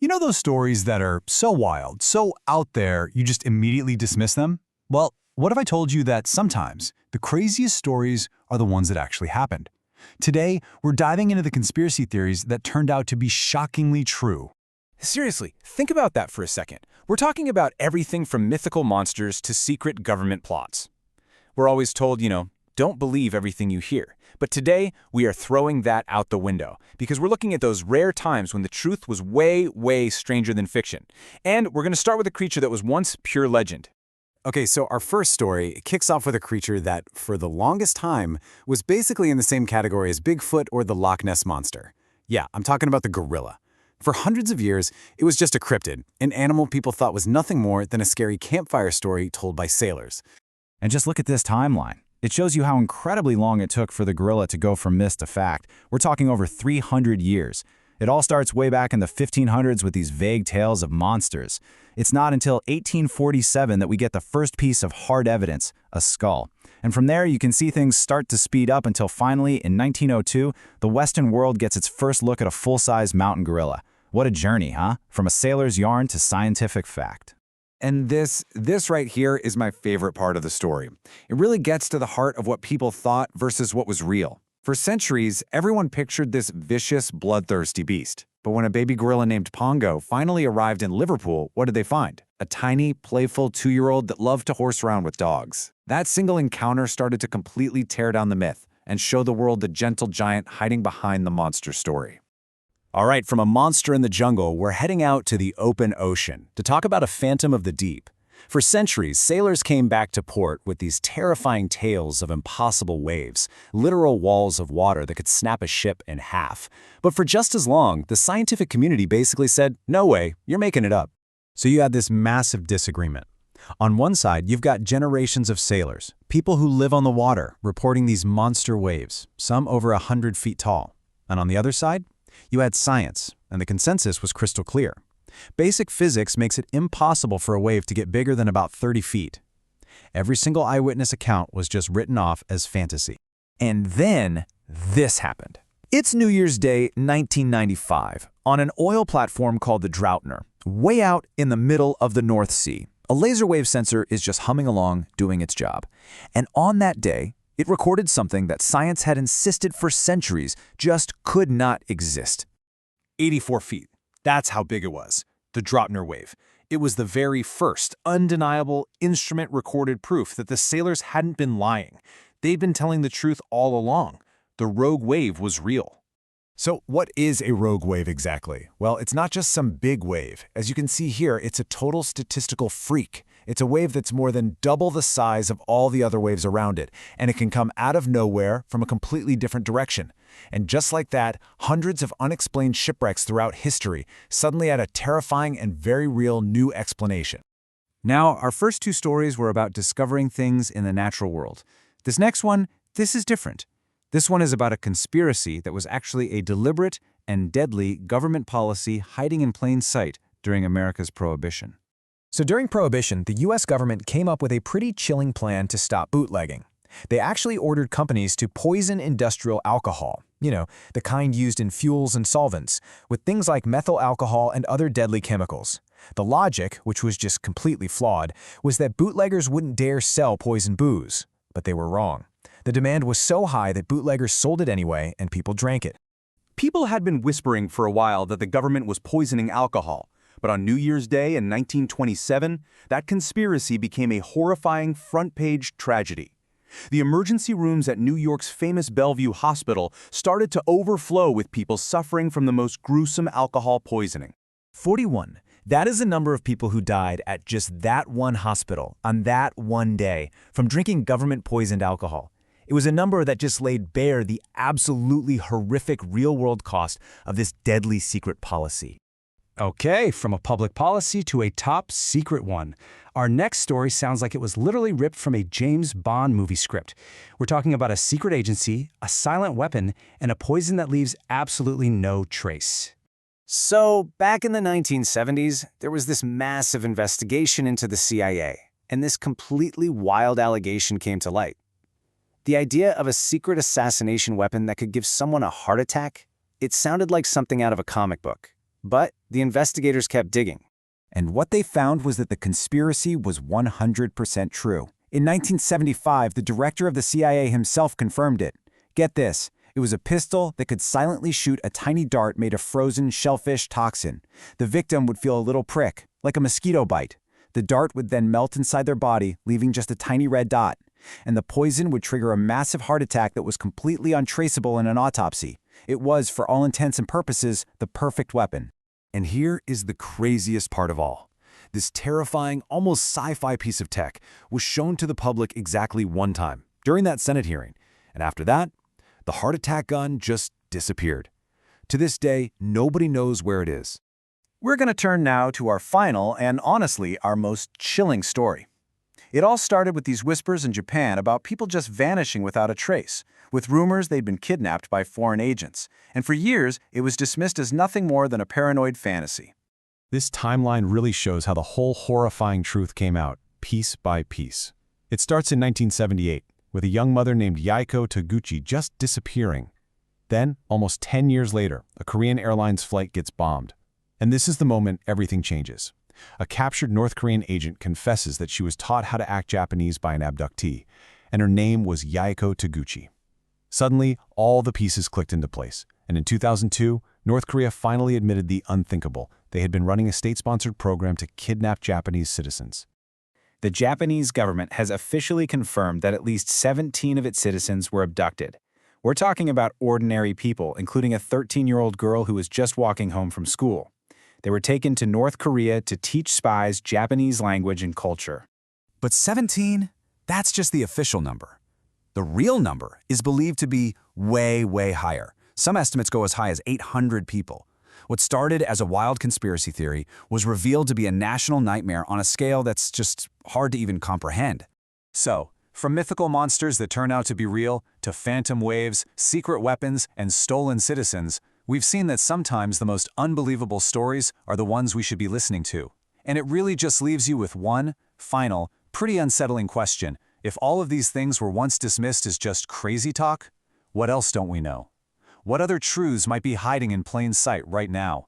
You know those stories that are so wild, so out there, you just immediately dismiss them? Well, what if I told you that sometimes the craziest stories are the ones that actually happened? Today, we're diving into the conspiracy theories that turned out to be shockingly true. Seriously, think about that for a second. We're talking about everything from mythical monsters to secret government plots. We're always told, don't believe everything you hear. But today, we are throwing that out the window because we're looking at those rare times when the truth was way, way stranger than fiction. And we're going to start with a creature that was once pure legend. Okay, so our first story kicks off with a creature that, for the longest time, was basically in the same category as Bigfoot or the Loch Ness Monster. Yeah, I'm talking about the gorilla. For hundreds of years, it was just a cryptid, an animal people thought was nothing more than a scary campfire story told by sailors. And just look at this timeline. It shows you how incredibly long it took for the gorilla to go from myth to fact. We're talking over 300 years. It all starts way back in the 1500s with these vague tales of monsters. It's not until 1847 that we get the first piece of hard evidence, a skull. And from there, you can see things start to speed up until finally, in 1902, the Western world gets its first look at a full-size mountain gorilla. What a journey, huh? From a sailor's yarn to scientific fact. And this right here is my favorite part of the story. It really gets to the heart of what people thought versus what was real. For centuries, everyone pictured this vicious, bloodthirsty beast. But when a baby gorilla named Pongo finally arrived in Liverpool, what did they find? A tiny, playful 2-year-old that loved to horse around with dogs. That single encounter started to completely tear down the myth and show the world the gentle giant hiding behind the monster story. All right, from a monster in the jungle, we're heading out to the open ocean to talk about a phantom of the deep. For centuries, sailors came back to port with these terrifying tales of impossible waves, literal walls of water that could snap a ship in half. But for just as long, the scientific community basically said, no way, you're making it up. So you had this massive disagreement. On one side, you've got generations of sailors, people who live on the water, reporting these monster waves, some over 100 feet tall. And on the other side, you had science, and the consensus was crystal clear. Basic physics makes it impossible for a wave to get bigger than about 30 feet. Every single eyewitness account was just written off as fantasy. And then this happened. It's New Year's Day, 1995, on an oil platform called the Droughtner, way out in the middle of the North Sea. A laser wave sensor is just humming along, doing its job. And on that day, it recorded something that science had insisted for centuries just could not exist. 84 feet. That's how big it was. The Droughtner wave. It was the very first, undeniable, instrument-recorded proof that the sailors hadn't been lying. They'd been telling the truth all along. The rogue wave was real. So what is a rogue wave exactly? Well, it's not just some big wave. As you can see here, it's a total statistical freak. It's a wave that's more than double the size of all the other waves around it, and it can come out of nowhere from a completely different direction. And just like that, hundreds of unexplained shipwrecks throughout history suddenly had a terrifying and very real new explanation. Now, our first two stories were about discovering things in the natural world. This next one, this is different. This one is about a conspiracy that was actually a deliberate and deadly government policy hiding in plain sight during America's Prohibition. So during Prohibition, the U.S. government came up with a pretty chilling plan to stop bootlegging. They actually ordered companies to poison industrial alcohol, the kind used in fuels and solvents, with things like methyl alcohol and other deadly chemicals. The logic, which was just completely flawed, was that bootleggers wouldn't dare sell poison booze. But they were wrong. The demand was so high that bootleggers sold it anyway, and people drank it. People had been whispering for a while that the government was poisoning alcohol. But on New Year's Day in 1927, that conspiracy became a horrifying front-page tragedy. The emergency rooms at New York's famous Bellevue Hospital started to overflow with people suffering from the most gruesome alcohol poisoning. 41. That is the number of people who died at just that one hospital on that one day from drinking government-poisoned alcohol. It was a number that just laid bare the absolutely horrific real-world cost of this deadly secret policy. Okay, from a public policy to a top secret one. Our next story sounds like it was literally ripped from a James Bond movie script. We're talking about a secret agency, a silent weapon, and a poison that leaves absolutely no trace. So, back in the 1970s, there was this massive investigation into the CIA, and this completely wild allegation came to light. The idea of a secret assassination weapon that could give someone a heart attack? It sounded like something out of a comic book. But the investigators kept digging. And what they found was that the conspiracy was 100% true. In 1975, the director of the CIA himself confirmed it. Get this, it was a pistol that could silently shoot a tiny dart made of frozen shellfish toxin. The victim would feel a little prick, like a mosquito bite. The dart would then melt inside their body, leaving just a tiny red dot. And the poison would trigger a massive heart attack that was completely untraceable in an autopsy. It was, for all intents and purposes, the perfect weapon. And here is the craziest part of all. This terrifying, almost sci-fi piece of tech was shown to the public exactly one time, during that Senate hearing. And after that, the heart attack gun just disappeared. To this day, nobody knows where it is. We're going to turn now to our final and, honestly, our most chilling story. It all started with these whispers in Japan about people just vanishing without a trace, with rumors they'd been kidnapped by foreign agents. And for years, it was dismissed as nothing more than a paranoid fantasy. This timeline really shows how the whole horrifying truth came out, piece by piece. It starts in 1978, with a young mother named Yaiko Taguchi just disappearing. Then, almost 10 years later, a Korean Airlines flight gets bombed. And this is the moment everything changes. A captured North Korean agent confesses that she was taught how to act Japanese by an abductee, and her name was Yaiko Taguchi. Suddenly, all the pieces clicked into place, and in 2002, North Korea finally admitted the unthinkable. They had been running a state-sponsored program to kidnap Japanese citizens. The Japanese government has officially confirmed that at least 17 of its citizens were abducted. We're talking about ordinary people, including a 13-year-old girl who was just walking home from school. They were taken to North Korea to teach spies Japanese language and culture. But 17? That's just the official number. The real number is believed to be way, way higher. Some estimates go as high as 800 people. What started as a wild conspiracy theory was revealed to be a national nightmare on a scale that's just hard to even comprehend. So, from mythical monsters that turn out to be real, to phantom waves, secret weapons, and stolen citizens, we've seen that sometimes the most unbelievable stories are the ones we should be listening to. And it really just leaves you with one final, pretty unsettling question. If all of these things were once dismissed as just crazy talk, what else don't we know? What other truths might be hiding in plain sight right now?